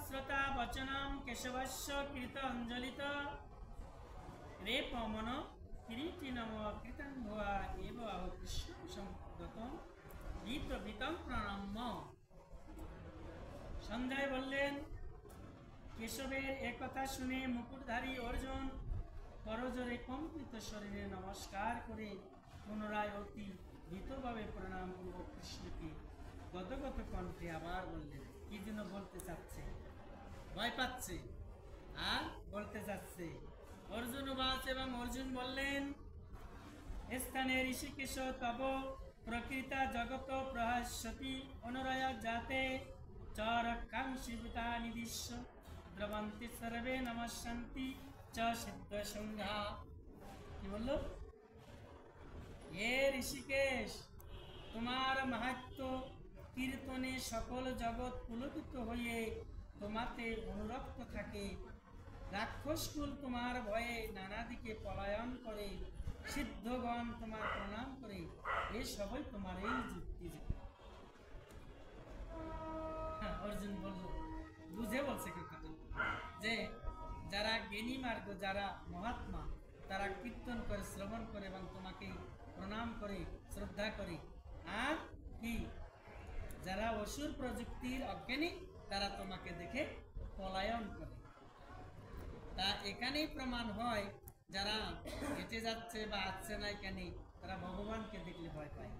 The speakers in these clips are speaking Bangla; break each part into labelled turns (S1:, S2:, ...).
S1: श्रोता वचनम केशवस्य कृत अंजलित रे पवन किरीटी नम कृतं भुआ एव आह कृष्ण संगतम गीतम प्रणाम। সন্ধ্যায় বললেন, কেশবের একথা শুনে মুকুটধারী অর্জুন করজোরে কম্পিত শরীরে নমস্কার করে পুনরায় অতি ভীতভাবে প্রণাম পূর্বক কৃষ্ণকে গদগদ কণ্ঠে আবার বললেন। কি যেন বলতে চাচ্ছে, ভয় পাচ্ছে আর বলতে চাচ্ছে। অর্জুন বাচ এবং অর্জুন বললেন, স্থানে ঋষিকেশ তব প্রকৃতা জগত প্রহাস্যতি অনুরয়া জাতে চরকাংশিবিতা নিদিশ্য দ্রবন্তি সর্বে নমস্যন্তি চ সিদ্ধ সংঘা। কি বললো? হে ঋষিকেশ, তোমার মাহাত্ম্য কীর্তনে সকল জগৎ পুলকিত হয়ে তোমাতে অনুরক্ত থাকে। রাক্ষসকুল তোমার ভয়ে নানা দিকে পলায়ন করে, সিদ্ধগণ তোমার প্রণাম করে। এ সবই তোমার এই যুক্তি। অর্জুন বলল, বুঝে বলছে কথা, যে যারা জ্ঞানী মার্গ, যারা মহাত্মা, তারা কীর্তন করে, শ্রবণ করে এবং তোমাকে প্রণাম করে, শ্রদ্ধা করে। আর কি যারা অসুর প্রযুক্তির অজ্ঞানী, তারা তোমাকে দেখে পলায়ন করে। তা এখানেই প্রমাণ হয়, যারা হেঁটে যাচ্ছে বা আসছে না এখানে, তারা ভগবানকে দেখলে ভয় পায়,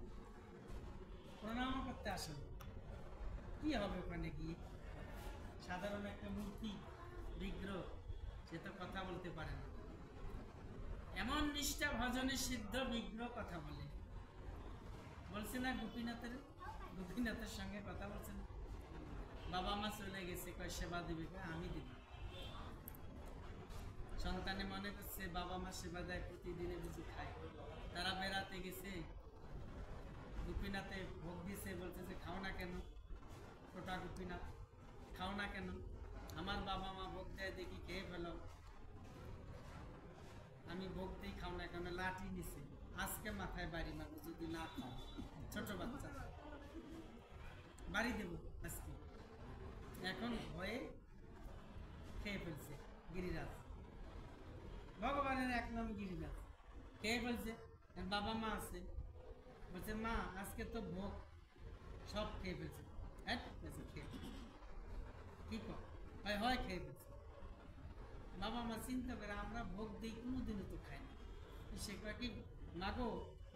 S1: প্রণাম করতে আসে না। কি হবে ওখানে গিয়ে? সাধারণ একটা মূর্তি, বিগ্রহ, সে তো কথা বলতে পারে না। এমন নিষ্ঠা ভজনে সিদ্ধ বিগ্রহ কথা বলে। বলছে না গোপীনাথের সঙ্গে কথা বলছে না, বাবা মা চলে গেছে, কয় সেবা দিবে, আমি দিব। সন্তানে মনে করছে বাবা মা সেবা দেয়, প্রতিদিনে বুঝি খায়। তারা বেড়াতে গেছে, গোপীনাথে ভোগ দিছে, বলছে যে খাও না কেন? ছোটা গোপীনাথ, খাও না কেন? আমার বাবা মা ভোগ দেয়, দেখি খেয়ে ফেলো। আমি ভোগ দিই, খাও না কেন? লাঠি নিছে, আজকে মাথায় বাড়ি মারবো যদি না খাও। ছোট বাচ্চা, বাড়ি দেব আজকে। এখন ভয়ে খেয়ে ফেলছে গিরিরাজ, ভগবানের এক নাম গিরিরাজ, খেয়ে ফেলছে। বাবা মা আছে, বলছে মা আজকে তো ভোগ, সব খেয়ে ফেলছে। কি হয় খেয়ে ফেলছে। বাবা মা চিন্তা করে, আমরা ভোগ দিই, কোনোদিনও তো খাই না। সে কয় কি, মাগো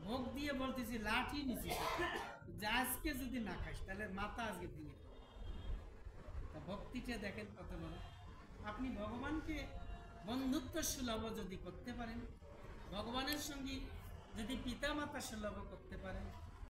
S1: ভোগ দিয়ে বলতেছি, লাঠি নিছি, আজকে যদি না খাস তাহলে মাথা আজকে ভেঙে। তা ভক্তিটা দেখেন কত বড়। আপনি ভগবানকে বন্ধুত্ব সুলভ যদি করতে পারেন, ভগবানের সঙ্গে যদি পিতা মাতা সুলভ করতে পারেন,